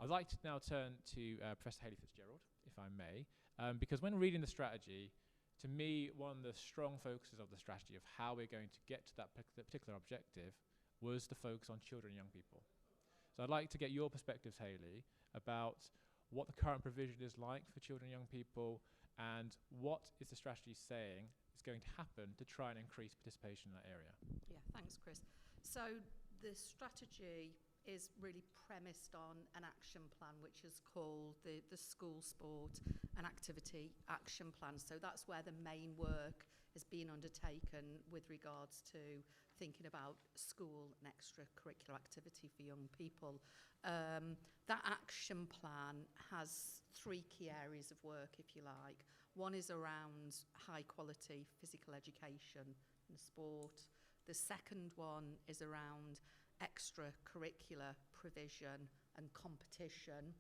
I'd like to now turn to Professor Hayley Fitzgerald, if I may, because when reading the strategy, to me, one of the strong focuses of the strategy of how we're going to get to that particular objective was the focus on children and young people. So I'd like to get your perspectives, Hayley, about what the current provision is like for children and young people, and what is the strategy saying is going to happen to try and increase participation in that area. Yeah, thanks, Chris. So the strategy is really premised on an action plan, which is called the School Sport and Activity Action Plan. So that's where the main work has been undertaken with regards to thinking about school and extracurricular activity for young people. That action plan has 3 key areas of work, if you like. One is around high quality physical education and sport. The second one is around extracurricular provision and competition.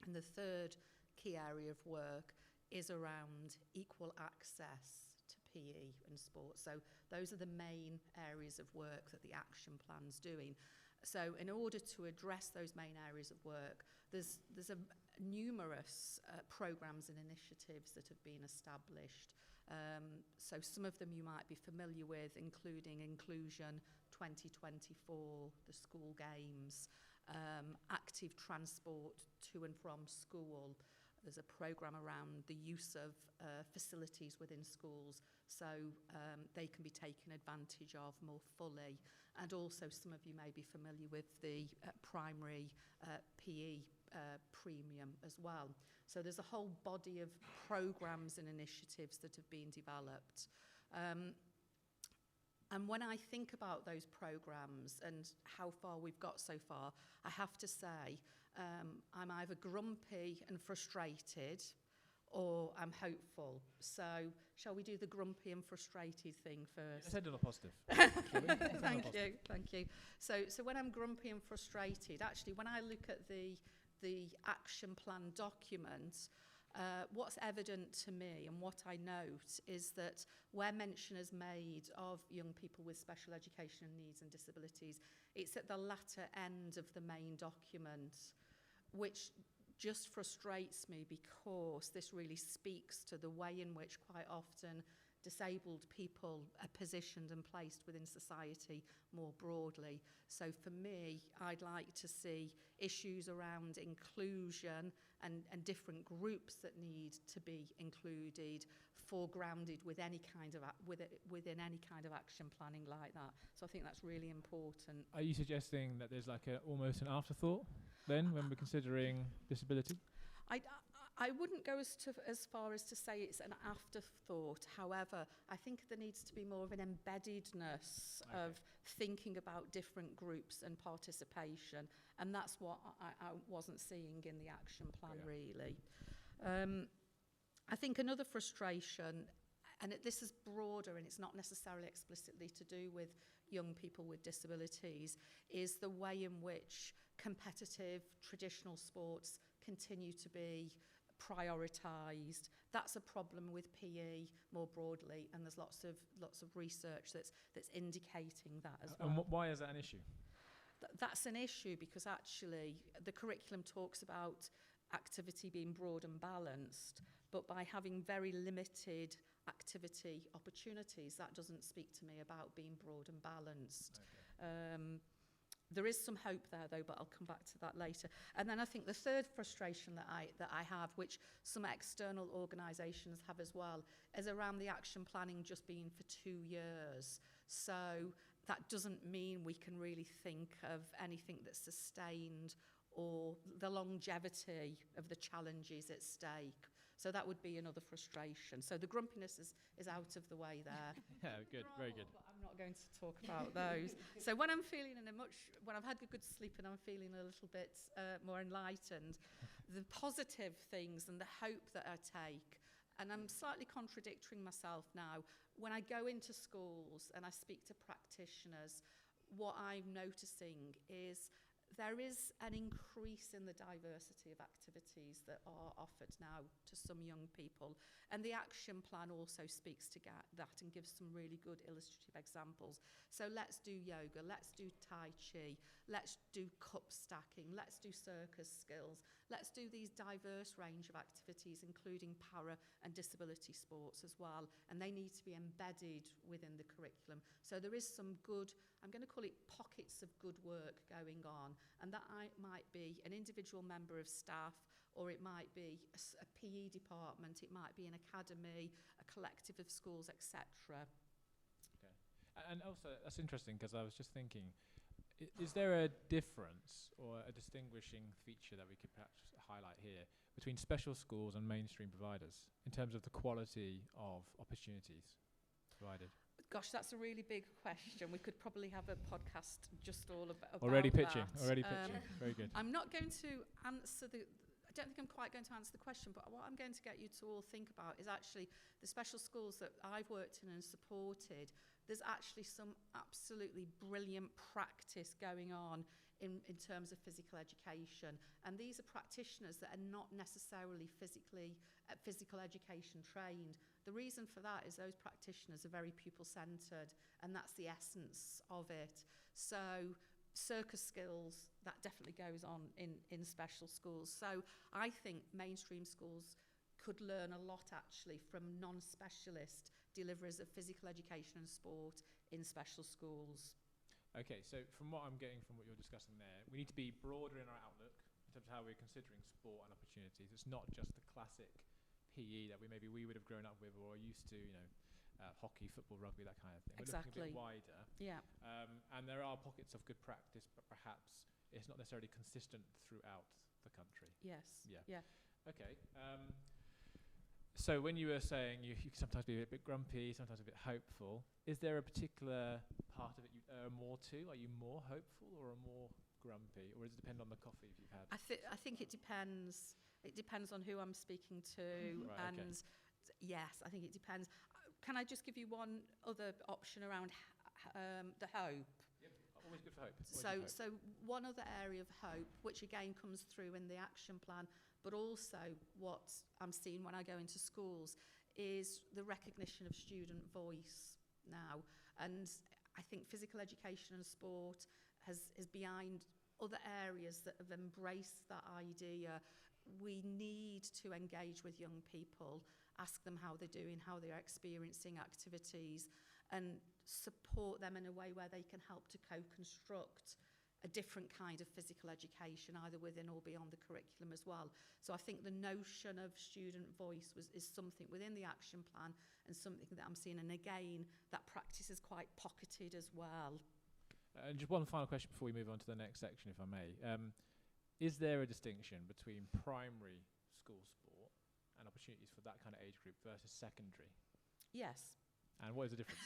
And the third key area of work is around equal access to PE and sport. So those are the main areas of work that the action plan's doing. So in order to address those main areas of work, there's numerous programmes and initiatives that have been established. So some of them you might be familiar with, including Inclusion 2024, the school games, active transport to and from school. There's a programme around the use of facilities within schools so they can be taken advantage of more fully. And also some of you may be familiar with the primary PE premium as well. So there's a whole body of programmes and initiatives that have been developed. And when I think about those programmes and how far we've got so far, I have to say I'm either grumpy and frustrated or I'm hopeful. So shall we do the grumpy and frustrated thing first? Let's head on a positive. Thank you. So when I'm grumpy and frustrated, actually when I look at the action plan document, what's evident to me and what I note is that where mention is made of young people with special educational needs and disabilities, it's at the latter end of the main document, which just frustrates me because this really speaks to the way in which quite often disabled people are positioned and placed within society more broadly. So for me, I'd like to see issues around inclusion and different groups that need to be included foregrounded with any kind of within any kind of action planning like that. So I think that's really important. Are you suggesting that there's like almost an afterthought then when we're considering disability? I wouldn't go as far as to say it's an afterthought. However, I think there needs to be more of an embeddedness of thinking about different groups and participation, and that's what I wasn't seeing in the action plan really. I think another frustration, and this is broader and it's not necessarily explicitly to do with young people with disabilities, is the way in which competitive traditional sports continue to be prioritised. That's a problem with PE more broadly, and there's lots of research that's indicating that as well. And why is that an issue? That's an issue because actually the curriculum talks about activity being broad and balanced, but by having very limited activity opportunities, that doesn't speak to me about being broad and balanced. Okay. There is some hope there, though, but I'll come back to that later. And then I think the third frustration that I have, which some external organisations have as well, is around the action planning just being for 2 years. So that doesn't mean we can really think of anything that's sustained or the longevity of the challenges at stake. So that would be another frustration. So the grumpiness is out of the way there. Yeah, good, very good. But I'm not going to talk about those. So when I'm feeling when I've had a good sleep and I'm feeling a little bit more enlightened, the positive things and the hope that I take, and I'm slightly contradicting myself now, when I go into schools and I speak to practitioners, what I'm noticing is there is an increase in the diversity of activities that are offered now to some young people. And the action plan also speaks to that and gives some really good illustrative examples. So let's do yoga, let's do Tai Chi, let's do cup stacking, let's do circus skills, let's do these diverse range of activities, including para and disability sports as well. And they need to be embedded within the curriculum. So there is some good, I'm going to call it pockets of good work going on. And that might be an individual member of staff, or it might be a PE department, it might be an academy, a collective of schools, etc. Okay. And also, that's interesting, because I was just thinking, is there a difference or a distinguishing feature that we could perhaps highlight here between special schools and mainstream providers in terms of the quality of opportunities provided? Gosh, that's a really big question. We could probably have a podcast just all about Already pitching. that. Very good. I'm not going to answer I don't think I'm quite going to answer the question, but what I'm going to get you to all think about is actually the special schools that I've worked in and supported. There's actually some absolutely brilliant practice going on in terms of physical education. And these are practitioners that are not necessarily physical education trained. The reason for that is those practitioners are very pupil-centred, and that's the essence of it. So circus skills, that definitely goes on in special schools. So I think mainstream schools could learn a lot actually from non-specialist deliverers of physical education and sport in special schools. Okay, so from what I'm getting from what you're discussing there, we need to be broader in our outlook in terms of how we're considering sport and opportunities. It's not just the classic PE that we would have grown up with or are used to, hockey, football, rugby, that kind of thing. Exactly. We're looking a bit wider. Yeah. And there are pockets of good practice, but perhaps it's not necessarily consistent throughout the country. Yes. Yeah. Okay. So when you were saying you can sometimes be a bit grumpy, sometimes a bit hopeful, is there a particular part of it you err more to? Are you more hopeful or more grumpy, or does it depend on the coffee you've had? I think it depends. It depends on who I'm speaking to, Right, and yes, I think it depends. Can I just give you one other option around the hope? Yep, always good for hope. So one other area of hope, which again comes through in the action plan, but also what I'm seeing when I go into schools, is the recognition of student voice now. And I think physical education and sport is behind other areas that have embraced that idea. We need to engage with young people, ask them how they're doing, how they're experiencing activities, and support them in a way where they can help to co-construct a different kind of physical education, either within or beyond the curriculum as well. So I think the notion of student voice is something within the action plan and something that I'm seeing. And again, that practice is quite pocketed as well. And just one final question before we move on to the next section, if I may. Is there a distinction between primary school sport and opportunities for that kind of age group versus secondary? Yes. And what is the difference?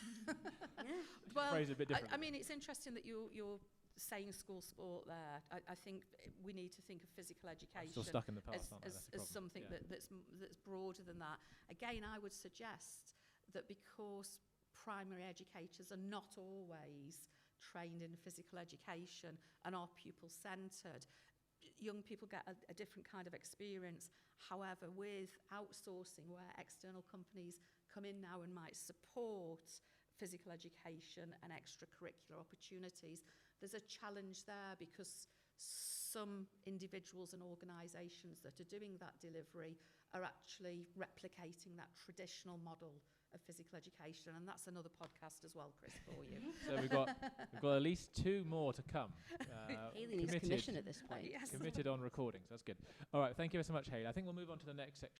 Well, phrase it a bit differently. I mean, it's interesting that you're saying school sport there. I think we need to think of physical education still stuck in the past, as something that's broader than that. Again, I would suggest that because primary educators are not always trained in physical education and are pupil-centred, young people get a different kind of experience. However, with outsourcing, where external companies come in now and might support physical education and extracurricular opportunities, there's a challenge there because some individuals and organisations that are doing that delivery are actually replicating that traditional model of physical education, and that's another podcast as well, Chris, for you. So we've got at least 2 more to come. Hayley needs commission at this point. Yes. Committed on recordings. That's good. All right, thank you so much, Hayley. I think we'll move on to the next section.